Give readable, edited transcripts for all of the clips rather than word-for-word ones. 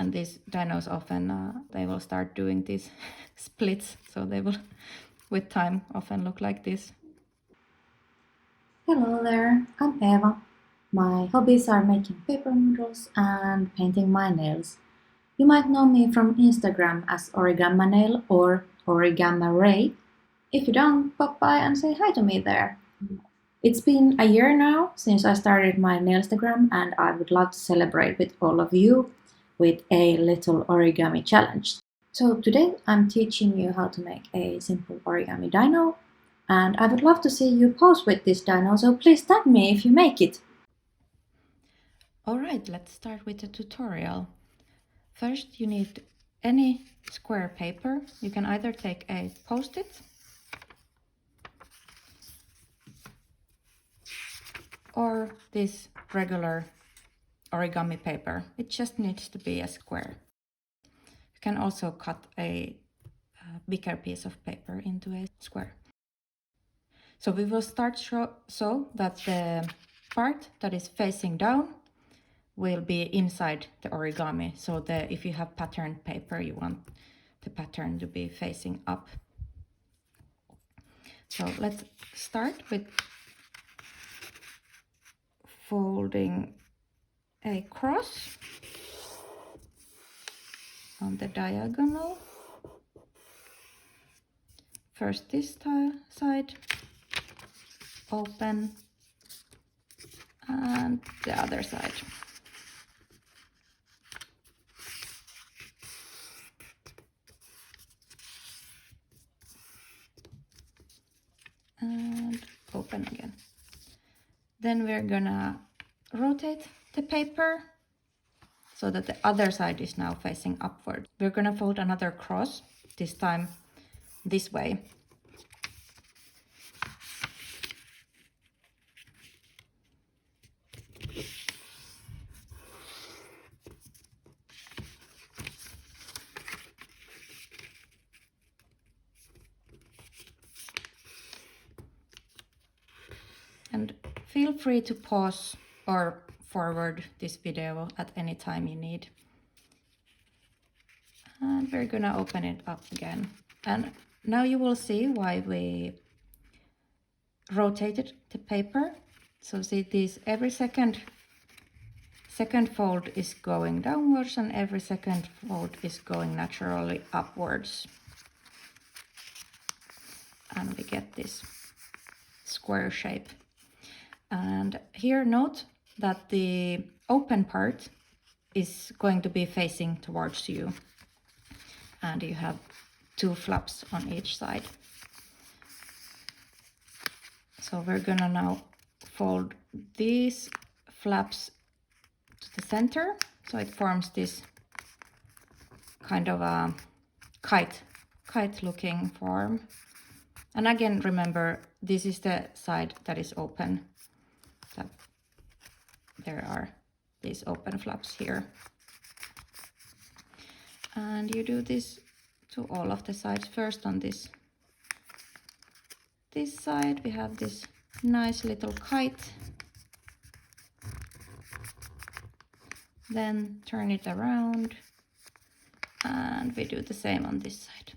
And these dinos often, they will start doing these splits, so they will, with time, often look like this. Hello there, I'm Eva. My hobbies are making paper noodles and painting my nails. You might know me from Instagram as Origami Nail or Origami Ray. If you don't, pop by and say hi to me there. It's been a year now since I started my Nailstagram, and I would love to celebrate with all of you with a little origami challenge. So today I'm teaching you how to make a simple origami dino, and I would love to see you pose with this dino, so please tag me if you make it. Alright, let's start with the tutorial. First you need any square paper. You can either take a post-it or this regular origami paper. It just needs to be a square. You can also cut a bigger piece of paper into a square. So we will start so that the part that is facing down will be inside the origami. So if you have patterned paper, you want the pattern to be facing up. So let's start with folding a cross on the diagonal. First this side, open, and the other side. And open again. Then we're gonna rotate the paper so that the other side is now facing upward. We're gonna fold another cross, this time this way. And feel free to pause or forward this video at any time you need. And we're gonna open it up again. And now you will see why we rotated the paper. So see this, every second fold is going downwards and every second fold is going naturally upwards. And we get this square shape. And here note that the open part is going to be facing towards you. And you have 2 flaps on each side. So we're gonna now fold these flaps to the center, so it forms this kind of a kite looking form. And again, remember, this is the side that is open. That there are these open flaps here. And you do this to all of the sides. First on this side we have this nice little kite. Then turn it around and we do the same on this side.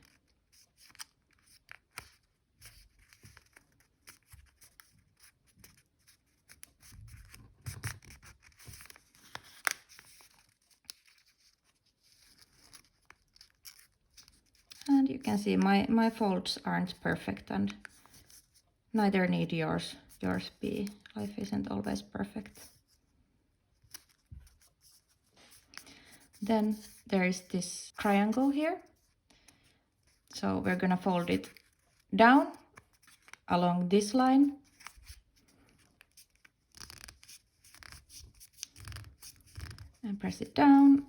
And you can see my folds aren't perfect, and neither need yours be. Life isn't always perfect. Then there is this triangle here. So we're gonna fold it down along this line. And press it down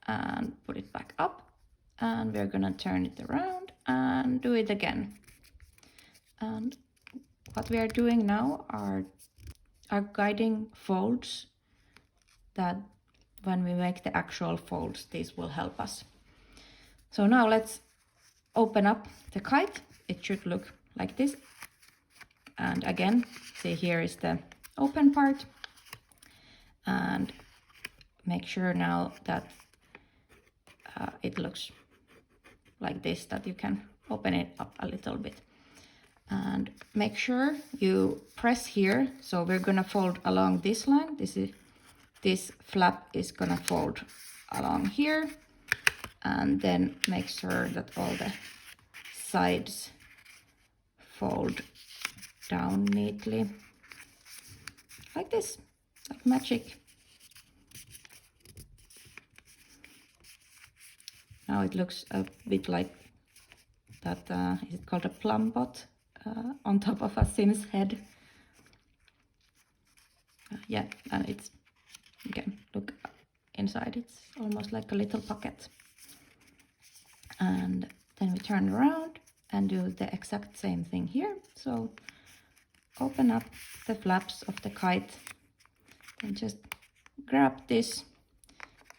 and put it back up. And we're gonna turn it around and do it again. And what we are doing now are guiding folds that when we make the actual folds, these will help us. So now let's open up the kite. It should look like this. And again, see, here is the open part. And make sure now that it looks like this, that you can open it up a little bit. And make sure you press here. So we're gonna fold along this line. This flap is gonna fold along here, and then make sure that all the sides fold down neatly, like this, like magic. Now it looks a bit like that, is it called a plum pot on top of a Sim's head? Yeah, and it's, you can look inside, it's almost like a little pocket. And then we turn around and do the exact same thing here. So open up the flaps of the kite and just grab this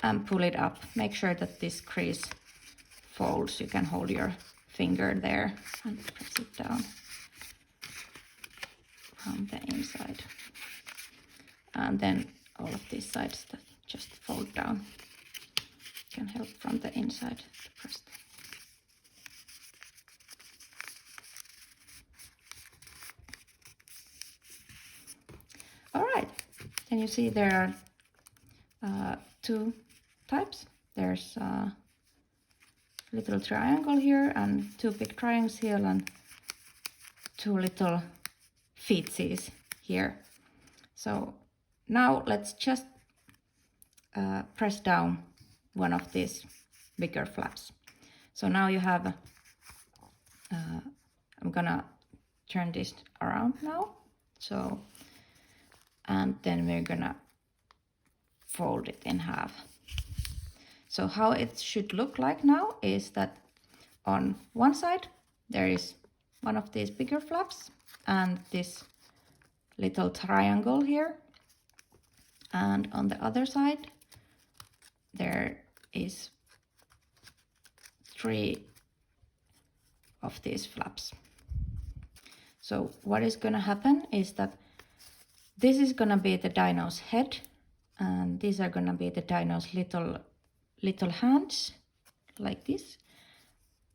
and pull it up. Make sure that this crease folds. You can hold your finger there and press it down from the inside. And then all of these sides that just fold down. You can help from the inside to press them. All right, then you see there are two types. There's a little triangle here and two big triangles here and two little feetsies here. So now let's just press down one of these bigger flaps. So now you have, I'm gonna turn this around now. So, and then we're gonna fold it in half. So how it should look like now is that on one side there is one of these bigger flaps and this little triangle here, and on the other side there is three of these flaps. So what is gonna happen is that this is gonna be the dino's head, and these are gonna be the dino's little hands, like this.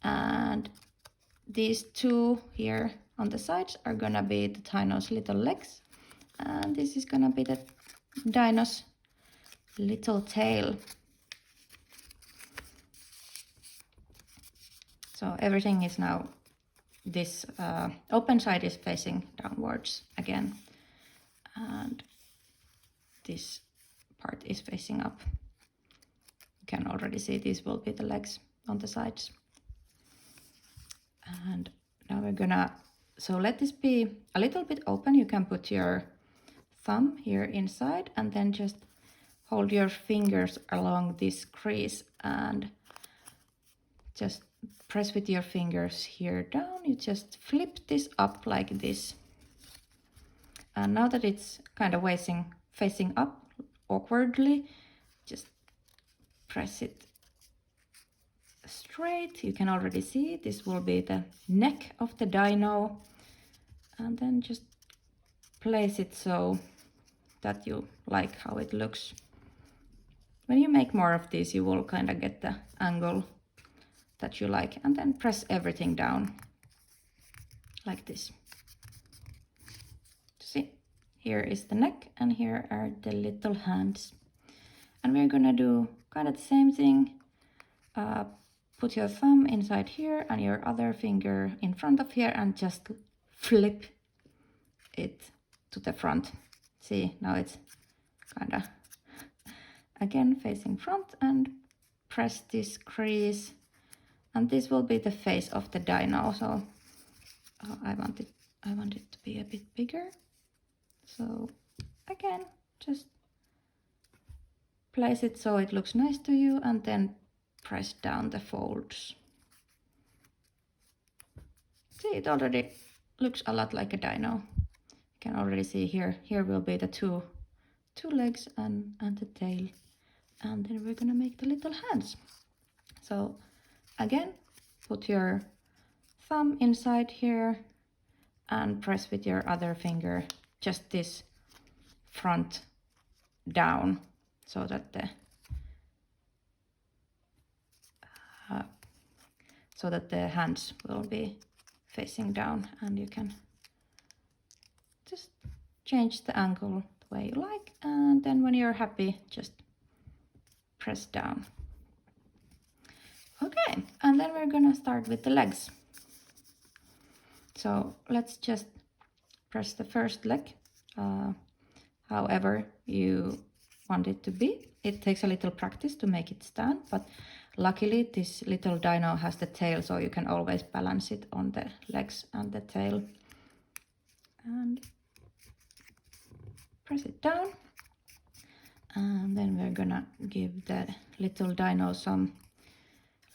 And these two here on the sides are gonna be the dino's little legs, and this is gonna be the dino's little tail. So everything is now, this open side is facing downwards again, and this part is facing up. You can already see these will be the legs on the sides. And now we're gonna, so let this be a little bit open. You can put your thumb here inside and then just hold your fingers along this crease and just press with your fingers here down. You just flip this up like this. And now that it's kind of facing up awkwardly, just press it straight. You can already see this will be the neck of the dino, and then just place it so that you like how it looks. When you make more of these, you will kind of get the angle that you like, and then press everything down like this. See, here is the neck and here are the little hands. And we're gonna do kind of the same thing. Put your thumb inside here and your other finger in front of here and just flip it to the front. See, now it's kind of again facing front, and press this crease, and this will be the face of the dino. So I want it to be a bit bigger. So again, just place it so it looks nice to you, and then press down the folds. See, it already looks a lot like a dino. You can already see here will be the two legs and the tail, and then we're gonna make the little hands. So again, put your thumb inside here and press with your other finger just this front down, so that the so that the hands will be facing down, and you can just change the angle the way you like, and then when you're happy, just press down. Okay, and then we're gonna start with the legs. So let's just press the first leg, however you want it to be. It takes a little practice to make it stand, but luckily this little dino has the tail, so you can always balance it on the legs and the tail. And press it down. And then we're gonna give the little dino some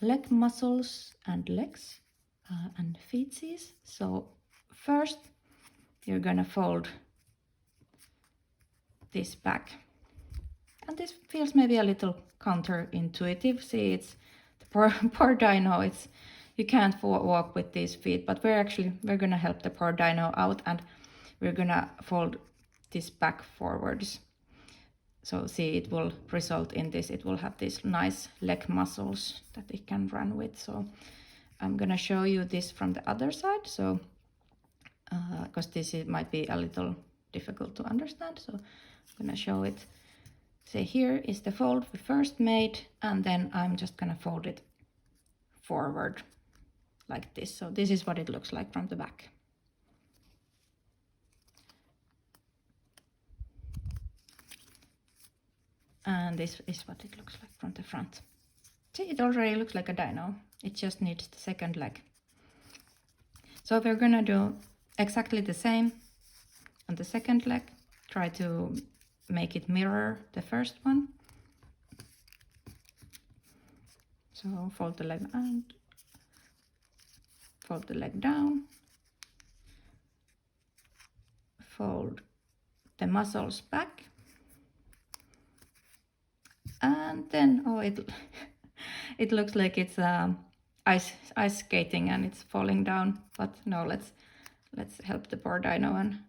leg muscles and legs and feetsies. So first you're gonna fold this back. And this feels maybe a little counterintuitive. See, it's the poor dino. You can't walk with these feet, but we're gonna help the poor dino out, and we're gonna fold this back forwards. So see, it will result in this. It will have these nice leg muscles that it can run with. So I'm gonna show you this from the other side. So because this might be a little difficult to understand, so I'm gonna show it. Say, here is the fold we first made, and then I'm just gonna fold it forward like this. So this is what it looks like from the back. And this is what it looks like from the front. See, it already looks like a dino. It just needs the second leg. So we're gonna do exactly the same on the second leg. Try to make it mirror the first one. So fold the leg and fold the leg down. Fold the muscles back. And then, oh, it looks like it's ice skating and it's falling down. But no, let's help the poor dino and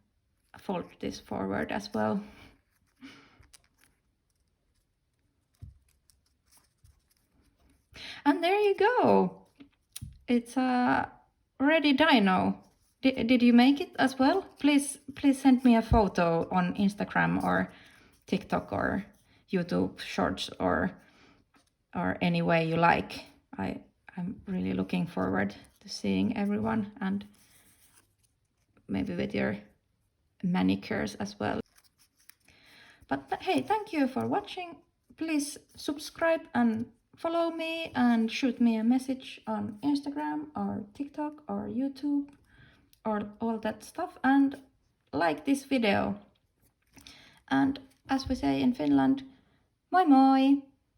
fold this forward as well. And there you go. It's a ready dino. Did you make it as well? Please send me a photo on Instagram or TikTok or YouTube Shorts or any way you like. I'm really looking forward to seeing everyone, and maybe with your manicures as well. But hey, thank you for watching. Please subscribe and follow me and shoot me a message on Instagram or TikTok or YouTube or all that stuff, and like this video. And as we say in Finland, moi moi!